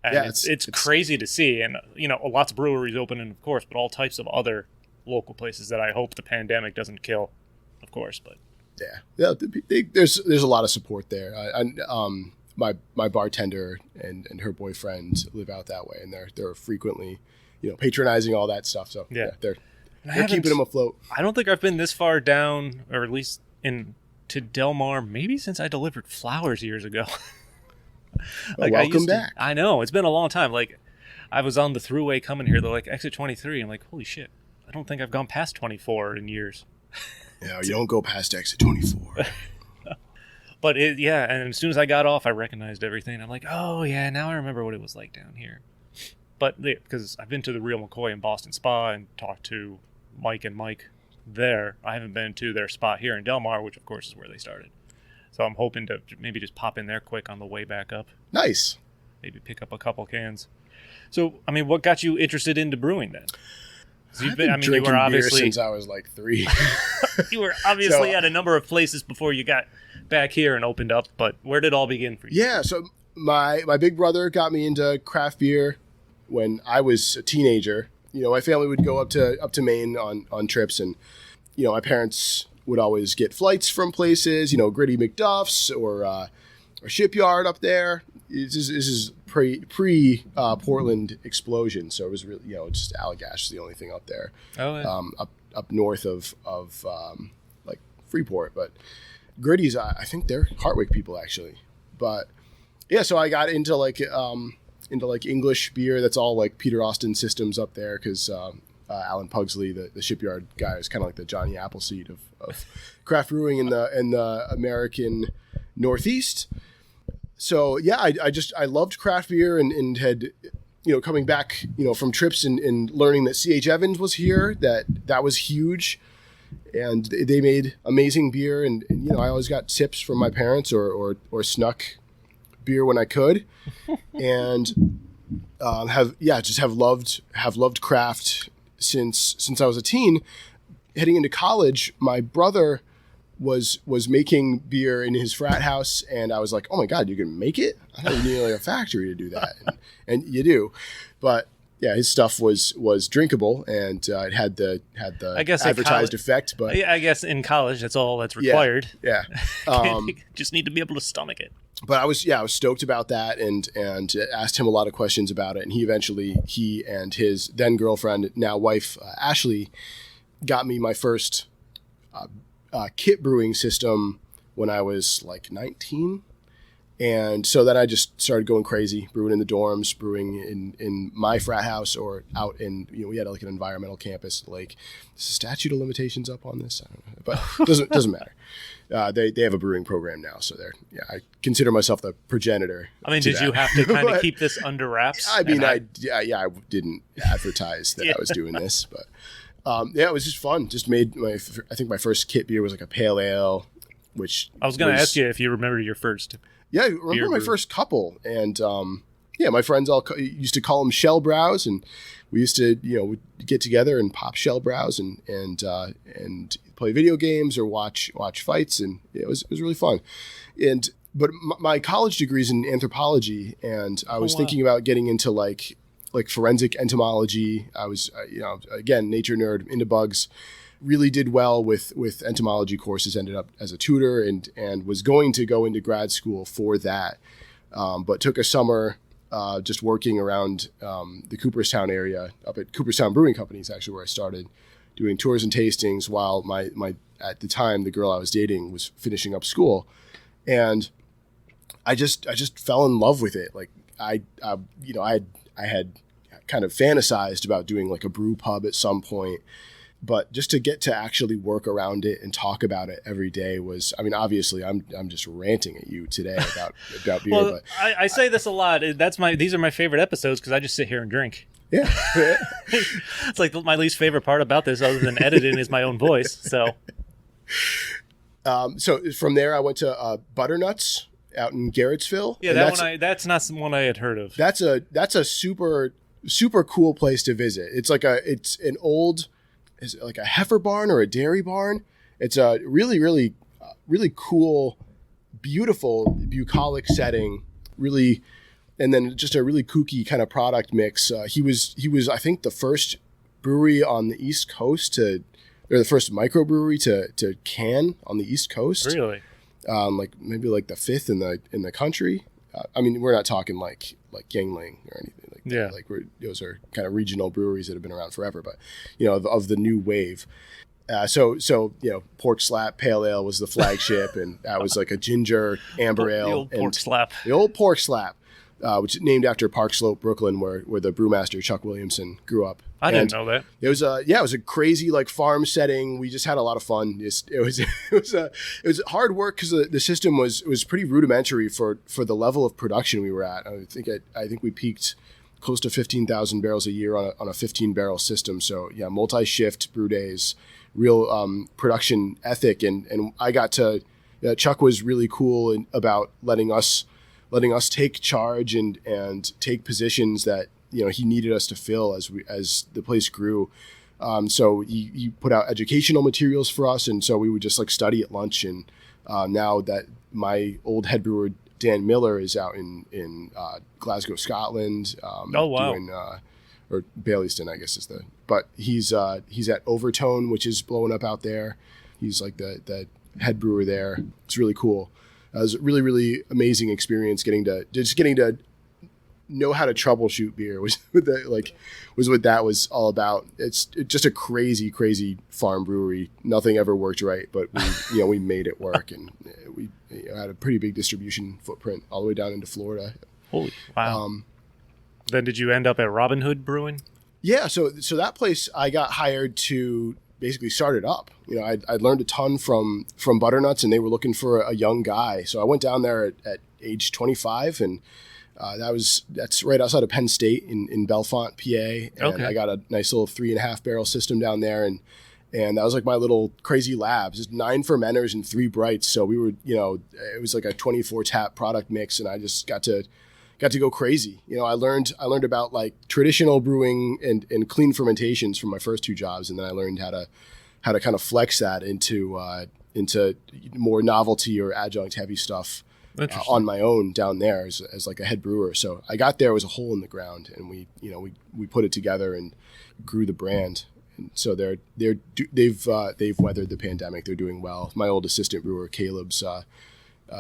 And yeah, it's crazy to see. And, lots of breweries opening, of course, but all types of other local places that I hope the pandemic doesn't kill, of course. But yeah. There's a lot of support there. My bartender and her boyfriend live out that way, and they're frequently, patronizing all that stuff. So yeah they're keeping them afloat. I don't think I've been this far down, or at least to Delmar, maybe since I delivered flowers years ago. Like welcome back. I know, it's been a long time. Like I was on the thruway coming here, they're like exit 23. I'm like, holy shit, I don't think I've gone past 24 in years. Yeah, you don't go past exit 24. But and as soon as I got off, I recognized everything. I'm like, oh yeah, now I remember what it was like down here. But because I've been to the Real McCoy in Boston Spa and talked to Mike and Mike there, I haven't been to their spot here in Delmar, which of course is where they started. So I'm hoping to maybe just pop in there quick on the way back up. Nice. Maybe pick up a couple cans. So, what got you interested into brewing then? I've been drinking beer since I was like 3. You were obviously at a number of places before you got back here and opened up, but where did it all begin for you? Yeah, so my big brother got me into craft beer when I was a teenager. My family would go up to Maine on trips, and my parents would always get flights from places, Gritty McDuff's or Shipyard up there. This is pre Portland explosion, so it was really just Allagash is the only thing up there. Oh, yeah. Up north of like Freeport, but Gritty's I think they're Hartwick people actually, but yeah. So I got into English beer. That's all like Peter Austin systems up there because Alan Pugsley, the Shipyard guy, is kind of like the Johnny Appleseed of craft brewing in the American Northeast. So yeah, I loved craft beer and had, coming back, from trips and learning that C.H. Evans was here, that was huge. And they made amazing beer. And I always got tips from my parents or snuck beer when I could. And have loved craft since I was a teen. Heading into college, my brother was making beer in his frat house, and I was like, oh my god, you can make it? I thought you needed like a factory to do that. And you do, but yeah, his stuff was drinkable, and it had the advertised effect. But I guess in college that's all that's required. Yeah. Just need to be able to stomach it. But I was stoked about that, and asked him a lot of questions about it, and he and his then girlfriend, now wife, Ashley, got me my first kit brewing system when I was like 19, And so then I just started going crazy, brewing in the dorms, brewing in my frat house or out in, we had like an environmental campus. Like, is the statute of limitations up on this? I don't know, but it doesn't matter. They have a brewing program now, so I consider myself the progenitor. I mean, did you have to kind of keep this under wraps? I mean, I didn't advertise that I was doing this, but it was just fun. Just made I think my first kit beer was like a pale ale, which I was going to ask you if you remember your first. Yeah, I remember my first couple, and my friends all used to call them shell brows, and we used to we'd get together and pop shell brows and play video games or watch fights, and it was really fun. But my college degree is in anthropology, and I was thinking about getting into like forensic entomology. I was again, nature nerd, into bugs. Really did well with entomology courses, ended up as a tutor and was going to go into grad school for that. But took a summer just working around the Cooperstown area up at Cooperstown Brewing Company is actually where I started doing tours and tastings while my at the time, the girl I was dating was finishing up school. And I just fell in love with it. Like I had kind of fantasized about doing like a brew pub at some point. But just to get to actually work around it and talk about it every day was, I mean, obviously I'm just ranting at you today about beer. Well, but I say this a lot. These are my favorite episodes because I just sit here and drink. Yeah. It's like my least favorite part about this other than editing is my own voice. So from there I went to Butternuts out in Garrettsville. Yeah, that's not one I had heard of. That's a super, super cool place to visit. It's an old, is it like a heifer barn or a dairy barn? It's a really, really, really cool, beautiful bucolic setting. Really, and then just a really kooky kind of product mix. He was I think the first brewery on the East Coast they're the first microbrewery to can on the East Coast. Really? Like maybe like the fifth in the country. I mean, we're not talking like Yingling or anything like that. Yeah. Like those are kind of regional breweries that have been around forever, but of the new wave. So Pork Slap Pale Ale was the flagship, and that was like a ginger amber ale. The old Pork Slap. The old Pork Slap, which is named after Park Slope, Brooklyn, where the brewmaster Chuck Williamson grew up. I didn't know that. It was a crazy like farm setting. We just had a lot of fun. It was hard work because the system was pretty rudimentary for the level of production we were at. I think we peaked close to 15,000 barrels a year on a 15 barrel system. So yeah, multi-shift brew days, real production ethic, and I got to. Chuck was really cool about letting us take charge and take positions that he needed us to fill as the place grew. So he put out educational materials for us, and so we would just like study at lunch. And now that my old head brewer Dan Miller is out in Glasgow, Scotland. Oh wow! Doing, or Baileyston, I guess is but he's at Overtone, which is blowing up out there. He's like the head brewer there. It's really cool. It was a really, really amazing experience getting to know how to troubleshoot beer was what that was all about. It's just a crazy, crazy farm brewery. Nothing ever worked right, but we made it work, and we had a pretty big distribution footprint all the way down into Florida. Holy wow! Then did you end up at Robin Hood Brewing? Yeah, so that place I got hired to basically start it up. I'd learned a ton from Butternuts, and they were looking for a young guy. So I went down there at age 25, and that's right outside of Penn State in Bellefonte, PA. And I got a nice little 3.5 barrel system down there, and that was like my little crazy lab. Just 9 fermenters and 3 brights. So we were, it was like a 24 tap product mix, and I just got to go crazy. I learned about like traditional brewing and clean fermentations from my first 2 jobs, and then I learned how to kind of flex that into more novelty or adjunct heavy stuff on my own down there as like a head brewer. So I got there, it was a hole in the ground, and we put it together and grew the brand. And so they've weathered the pandemic. They're doing well. My old assistant brewer Caleb's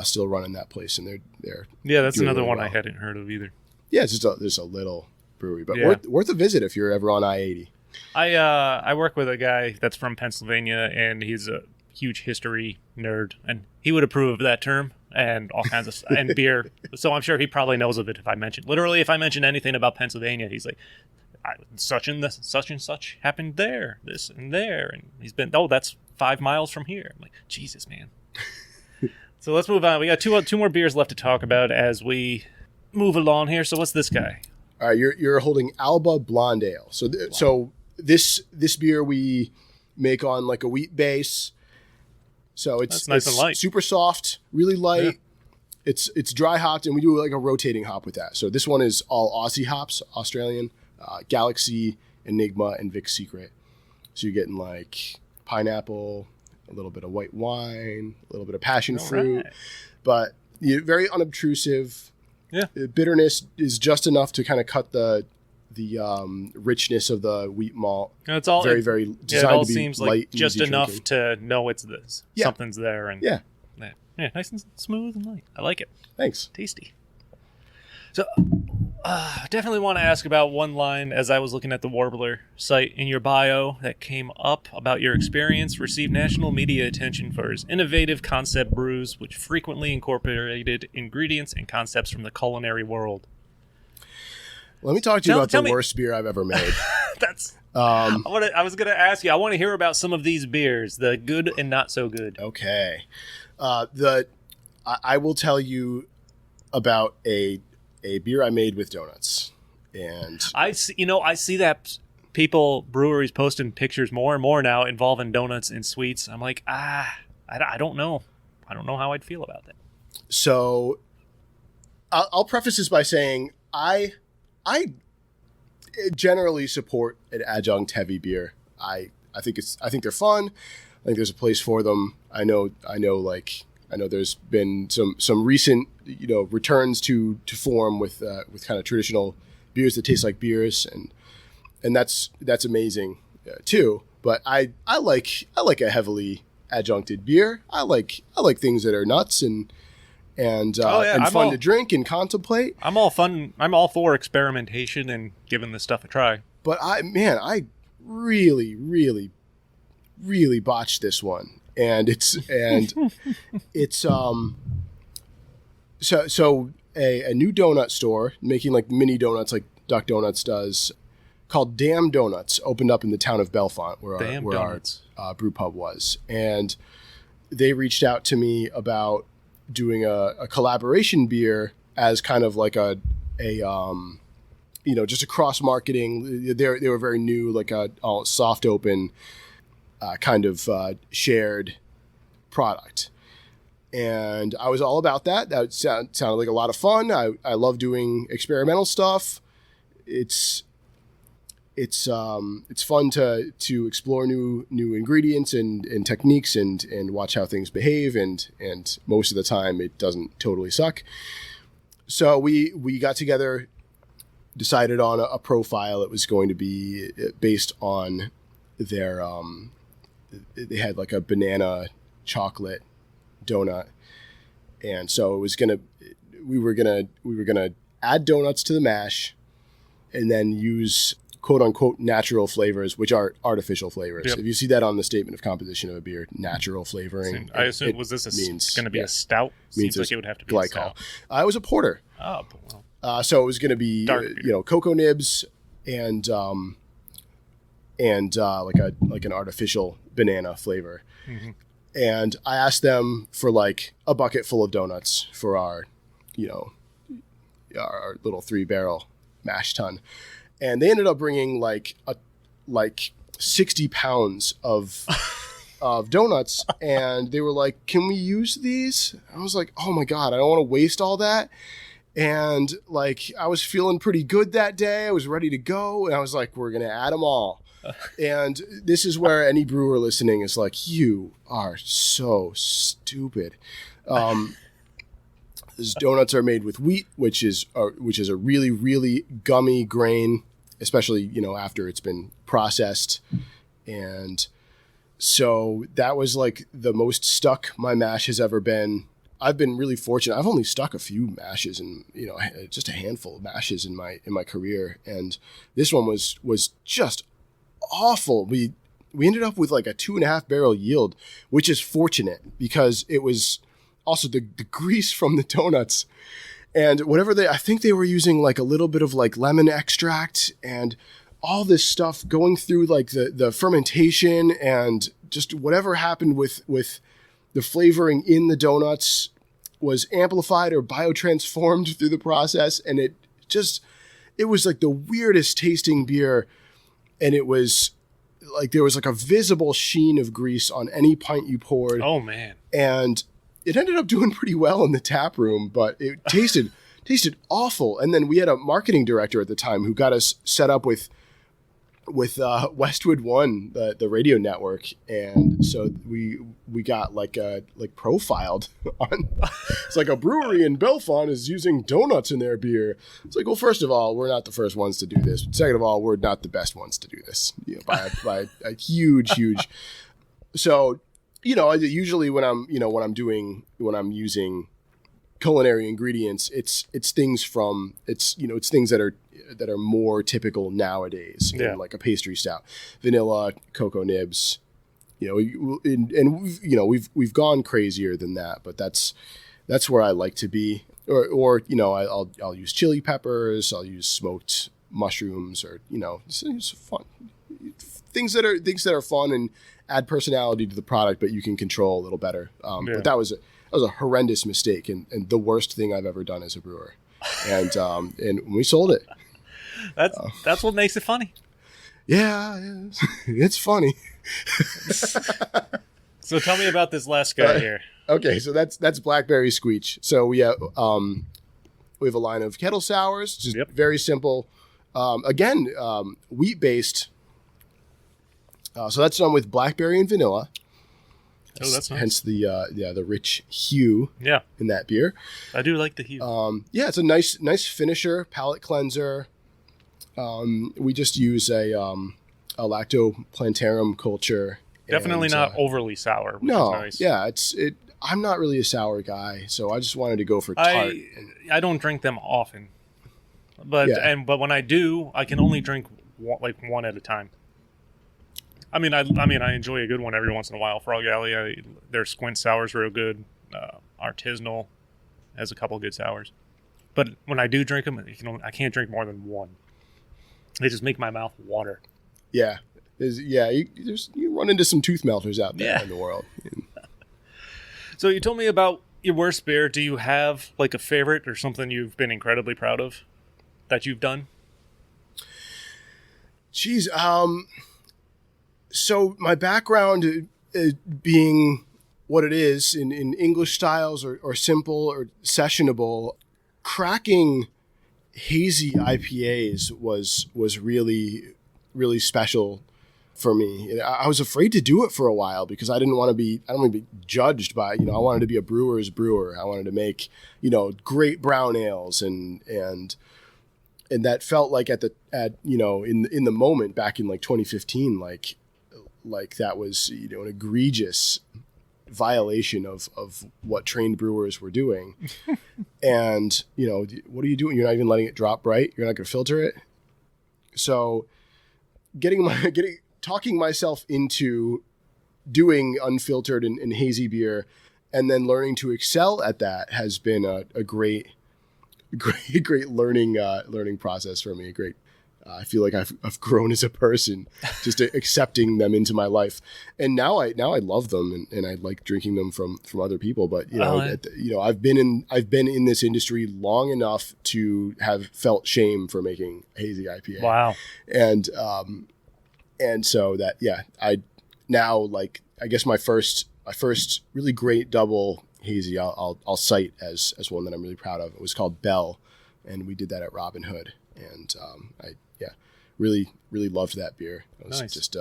still running that place, and they're that's another really one well. I hadn't heard of either. Yeah, it's just a little brewery, but worth a visit if you're ever on I-80. I work with a guy that's from Pennsylvania, and he's a huge history nerd, and he would approve of that term. and all kinds of and beer. So I'm sure he probably knows of it if I mention anything about Pennsylvania, he's like, such and such happened there, this and there, and he's been, that's 5 miles from here. I'm like, Jesus, man. So let's move on. We got two more beers left to talk about as we move along here. So what's this guy? All right, you're holding Alba Blonde Ale. So this beer we make on like a wheat base. So it's nice and light, super soft, really light. Yeah. It's dry hopped, and we do like a rotating hop with that. So this one is all Aussie hops, Australian, Galaxy, Enigma, and Vic's Secret. So you're getting like pineapple, a little bit of white wine, a little bit of passion fruit, but very unobtrusive. Yeah, the bitterness is just enough to kind of cut the richness of the wheat malt. And it's all very designed it all to be seems light, like just enough drinking. to know it's this. Yeah. Something's there, and yeah, nice and smooth and light. I like it. Thanks. Tasty. So, definitely want to ask about one line as I was looking at the Warbler site in your bio that came up about your experience. Received national media attention for his innovative concept brews, which frequently incorporated ingredients and concepts from the culinary world. Let me talk to you about the worst beer I've ever made. That's. I was going to ask you. I want to hear about some of these beers, the good and not so good. Okay, I will tell you about a beer I made with donuts, and I see that breweries posting pictures more and more now involving donuts and sweets. I'm like, I don't know how I'd feel about that. So, I'll preface this by saying I generally support an adjunct heavy beer. I think they're fun. I think there's a place for them. I know there's been some recent returns to form with kind of traditional beers that taste like beers, and that's amazing too. But I like a heavily adjuncted beer. I like things that are nuts and fun to drink and contemplate. I'm all for experimentation and giving this stuff a try. But I really, really, really botched this one. And it's so a new donut store making like mini donuts like Duck Donuts does, called Damn Donuts, opened up in the town of Bellefonte where our brew pub was, and they reached out to me about doing a collaboration beer as kind of like a just a cross marketing. They were very new, like a soft open. Kind of shared product, and I was all about that. That sounded like a lot of fun. I love doing experimental stuff. It's fun to explore new ingredients and techniques and watch how things behave, and most of the time it doesn't totally suck. So we got together, decided on a profile. It was going to be based on their they had like a banana chocolate donut, and so we were gonna add donuts to the mash, and then use quote unquote natural flavors, which are artificial flavors. Yep. If you see that on the statement of composition of a beer, natural flavoring. I assume was this going to be a stout? Seems like it would have to be glycol. A stout. It was a porter. Oh, well. So it was going to be cocoa nibs and like an artificial banana flavor. Mm-hmm. And I asked them for like a bucket full of donuts for our little 3-barrel mash tun. And they ended up bringing like 60 pounds of donuts. And they were like, can we use these? I was like, oh my God, I don't want to waste all that. And like, I was feeling pretty good that day. I was ready to go. And I was like, we're going to add them all. And this is where any brewer listening is like, you are so stupid. These donuts are made with wheat, which is a really, really gummy grain, especially, after it's been processed. And so that was like the most stuck my mash has ever been. I've been really fortunate. I've only stuck a few mashes and, just a handful of mashes in my career. And this one was just awful. We ended up with like a 2.5 barrel yield, which is fortunate because it was also the grease from the donuts and whatever I think they were using like a little bit of like lemon extract and all this stuff going through like the fermentation and just whatever happened with the flavoring in the donuts was amplified or biotransformed through the process. And it was like the weirdest tasting beer. And it was like, there was like a visible sheen of grease on any pint you poured. Oh man. And it ended up doing pretty well in the tap room, but it tasted awful. And then we had a marketing director at the time who got us set up with Westwood One, the radio network, and so we got like profiled on. It's like a brewery in Belfont is using donuts in their beer. It's like, well, first of all, we're not the first ones to do this. Second of all, we're not the best ones to do this, by a huge. So, usually when I'm using culinary ingredients, it's things that are more typical nowadays, like a pastry stout, vanilla, cocoa nibs, we've gone crazier than that, but that's where I like to be. Or I'll use chili peppers, I'll use smoked mushrooms, or it's fun things that are fun and add personality to the product, but you can control a little better. But that was a horrendous mistake and the worst thing I've ever done as a brewer. And we sold it. That's what makes it funny. Yeah, it's funny. So tell me about this last guy here. Okay, so that's Blackberry Squeech. So we have a line of Kettle Sours, just very simple. Again, wheat based. So that's done with blackberry and vanilla. Oh, that's nice. Hence the rich hue in that beer. I do like the hue. It's a nice finisher, palate cleanser. We just use a lactoplantarum culture. Definitely not overly sour, which is nice. Yeah, I'm not really a sour guy, so I just wanted to go for tart. I don't drink them often, but when I do, I can only drink one at a time. I mean, I enjoy a good one every once in a while. Frog Alley, their Squint Sour's real good. Artisanal has a couple good sours, but when I do drink them, I can't drink more than one. They just make my mouth water. Yeah, you run into some tooth melters out there in the world. So you told me about your worst beer. Do you have like a favorite or something you've been incredibly proud of that you've done? Geez, so my background being what it is in English styles or simple or sessionable, cracking hazy IPAs was really, really special for me. I was afraid to do it for a while because I don't want to be judged by, I wanted to be a brewer's brewer. I wanted to make, great brown ales and that felt like in the moment back in like 2015, like that was, an egregious violation of what trained brewers were doing. And, what are you doing? You're not even letting it drop bright. You're not going to filter it. So talking myself into doing unfiltered and hazy beer and then learning to excel at that has been a great learning process for me. I feel like I've grown as a person, just accepting them into my life, and now I love them and I like drinking them from other people. But I've been in this industry long enough to have felt shame for making hazy IPA. Wow, and so that I now I guess my first really great double hazy I'll cite as one that I'm really proud of. It was called Bell, and we did that at Robin Hood, and really, really loved that beer. It was just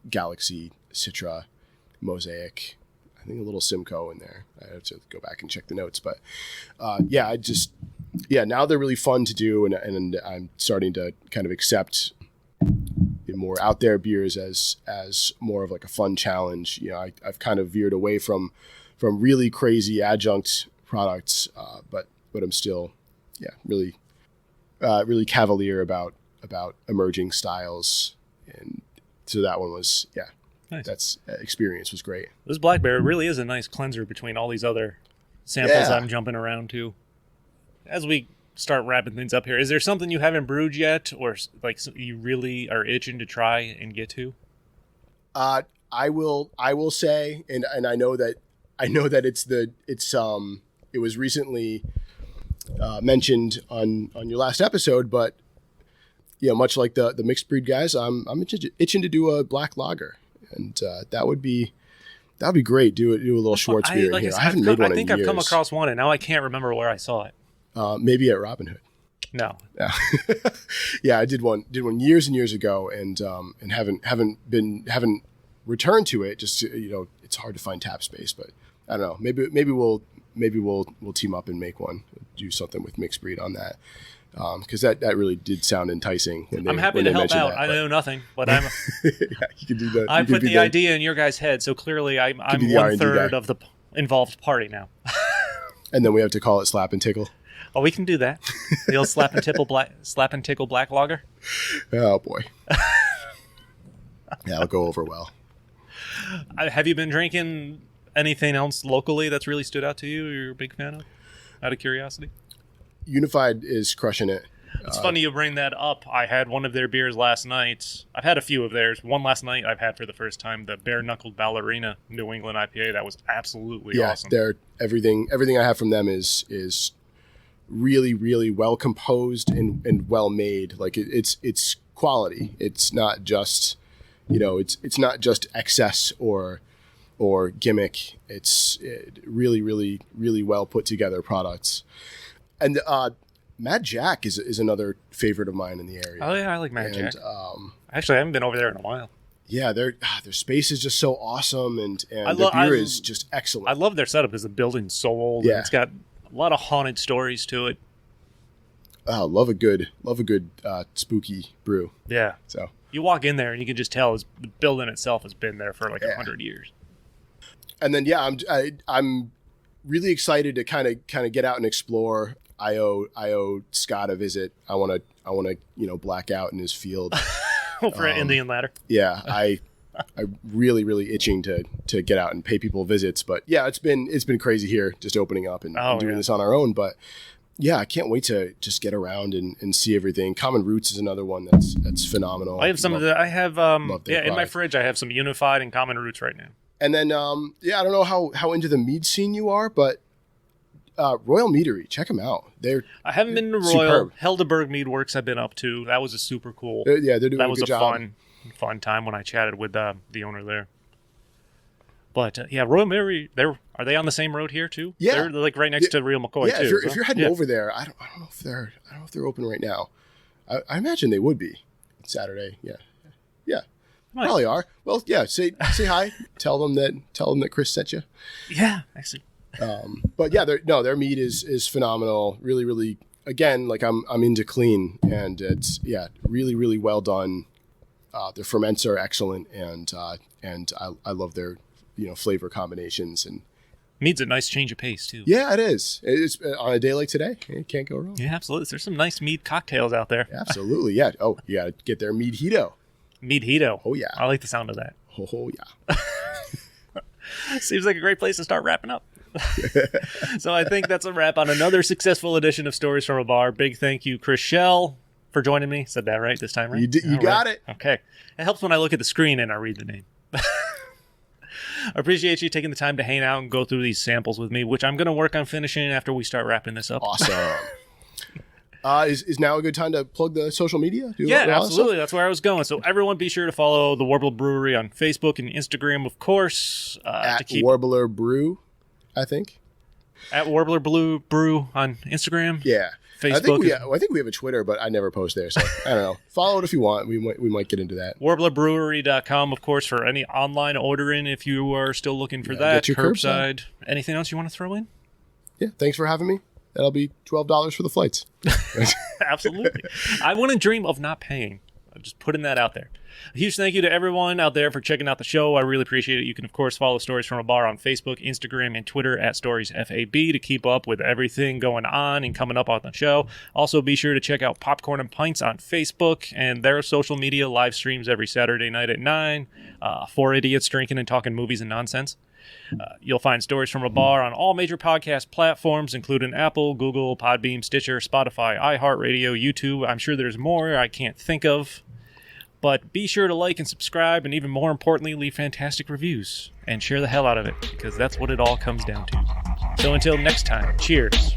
Galaxy, Citra, Mosaic, I think a little Simcoe in there. I have to go back and check the notes. But now they're really fun to do. And I'm starting to kind of accept the more out there beers as more of like a fun challenge. I've kind of veered away from really crazy adjunct products, but I'm still, really cavalier about emerging styles, and so that one was nice. That's experience was great. This blackberry really is a nice cleanser between all these other samples Yeah. I'm jumping around to. As we start wrapping things up here, is there something you haven't brewed yet, or like you really are itching to try and get to? I will say, and I know that it was recently mentioned on your last episode, but much like the mixed breed guys, I'm itching to do a black lager, and that would be great. Do a little Schwartz beer in here. I haven't made one in years. I've come across one, and now I can't remember where I saw it. Maybe at Robin Hood. No. Yeah. Yeah, I did one years and years ago, and haven't returned to it. Just it's hard to find tap space, but I don't know. Maybe we'll team up and make one. Do something with mixed breed on that, because that really did sound enticing. I'm happy to help out. I know nothing, but I'm. Yeah, you can do that. I put the idea in your guys' head, so clearly I'm 1/3 of the involved party now. And then we have to call it Slap and Tickle. Oh, we can do that. The old slap and tickle black lager. Oh boy. Yeah, it'll go over well. Have you been drinking anything else locally that's really stood out to you? You're a big fan of, out of curiosity? Unified is crushing it. It's funny you bring that up. I had one of their beers last night. I've had a few of theirs. One last night I've had for the first time, the Bare Knuckled Ballerina New England IPA. That was absolutely awesome. Yeah, everything I have from them is really, really well composed and well made. Like it's quality. It's not just it's not just excess or gimmick. It's really, really, really well put together products. And Mad Jack is another favorite of mine in the area. Oh yeah, I like Mad Jack. Actually, I haven't been over there in a while. Yeah, their space is just so awesome, and the beer is just excellent. I love their setup because the building's so old. Yeah. And it's got a lot of haunted stories to it. Oh, love a good spooky brew. Yeah. So you walk in there and you can just tell the building itself has been there for like 100 years. And then I'm really excited to kind of get out and explore. I owe Scott a visit. I want to black out in his field for an Indian ladder. Yeah, I really, really itching to get out and pay people visits. But yeah, it's been crazy here, just opening up and doing this on our own. But yeah, I can't wait to just get around and see everything. Common Roots is another one that's phenomenal. I have some of the. I have in my fridge. I have some Unified and Common Roots right now. And then I don't know how into the mead scene you are, but Royal Meadery, check them out. I haven't been to Royal. Superb. Helderberg Mead Works I've been up to. That was a super cool. They're doing that a was good a job. fun time when I chatted with the owner there. But Royal Meadery, are they on the same road here too? Yeah, they're like right next to Real McCoy yeah, too. if you're heading over there, I don't know if they're open right now. I imagine they would be Saturday. Yeah, probably are. Well, yeah, say hi. Tell them that Chris sent you. Yeah, actually. But yeah, their mead is phenomenal. Really, really. Again, like I'm into clean, and it's really, really well done. Their ferments are excellent, and I love their flavor combinations, and mead's a nice change of pace too. Yeah, it is. It's on a day like today, it can't go wrong. Yeah, absolutely. There's some nice mead cocktails out there. Absolutely, yeah. Oh, you gotta get their Meadhito. Meadhito. Oh yeah, I like the sound of that. Oh yeah. Seems like a great place to start wrapping up. So I think that's a wrap on another successful edition of Stories from a Bar. Big thank you, Chris Schell, for joining me. Said that right this time, right? You got it. Okay. It helps when I look at the screen and I read the name. I appreciate you taking the time to hang out and go through these samples with me, which I'm going to work on finishing after we start wrapping this up. Awesome. Is now a good time to plug the social media? Absolutely. That's where I was going. So everyone be sure to follow the Warbler Brewery on Facebook and Instagram, of course. At Warbler Brew, I think. At Warbler Brew on Instagram. Yeah. Facebook. I think we have a Twitter, but I never post there, so I don't know. Follow it if you want. We might get into that. WarblerBrewery.com, of course, for any online ordering if you are still looking for that. Get your curbside. Anything else you want to throw in? Yeah, thanks for having me. That'll be $12 for the flights. Absolutely. I wouldn't dream of not paying. I'm just putting that out there. A huge thank you to everyone out there for checking out the show. I really appreciate it. You can, of course, follow Stories from a Bar on Facebook, Instagram, and Twitter at StoriesFAB to keep up with everything going on and coming up on the show. Also, be sure to check out Popcorn and Pints on Facebook and their social media live streams every Saturday night at 9. 4 idiots drinking and talking movies and nonsense. You'll find Stories from a Bar on all major podcast platforms, including Apple, Google, Podbean, Stitcher, Spotify, iHeartRadio, YouTube. I'm sure there's more I can't think of. But be sure to like and subscribe, and even more importantly, leave fantastic reviews and share the hell out of it, because that's what it all comes down to. So until next time, cheers.